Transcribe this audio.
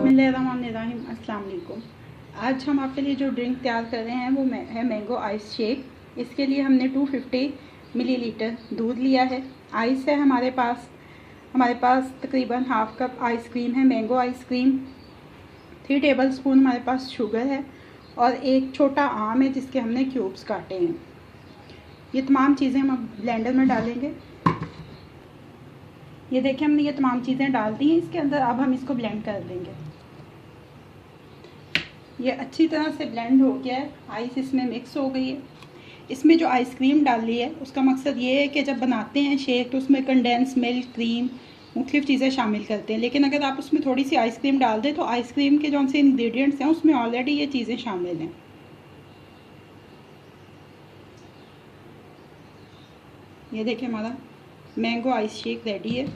बिस्मिल्लाहिर्रहमानिर्रहीम। अस्सलाम वालेकुम। आज हम आपके लिए जो ड्रिंक तैयार कर रहे हैं वो है मैंगो आइस शेक। इसके लिए हमने 250 मिलीलीटर दूध लिया है। आइस है हमारे पास तकरीबन हाफ़ कप आइसक्रीम है, मैंगो आइसक्रीम। 3 टेबलस्पून हमारे पास शुगर है और एक छोटा आम है जिसके हमने क्यूब्स काटे हैं। ये तमाम चीज़ें हम अब ब्लेंडर में डालेंगे। ये देखिए हमने ये तमाम चीज़ें डाल दी हैं इसके अंदर। अब हम इसको ब्लेंड कर देंगे। ये अच्छी तरह से ब्लेंड हो गया है, आइस इसमें मिक्स हो गई है। इसमें जो आइसक्रीम डाली है उसका मकसद ये है कि जब बनाते हैं शेक तो उसमें कंडेंस मिल्क, क्रीम, मुख्तलिफ़ चीज़ें शामिल करते हैं, लेकिन अगर आप उसमें थोड़ी सी आइसक्रीम डाल दें तो आइसक्रीम के जो से इंग्रेडिएंट्स हैं उसमें ऑलरेडी ये चीज़ें शामिल हैं। ये देखिए हमारा मैंगो आइस शेक रेडी है।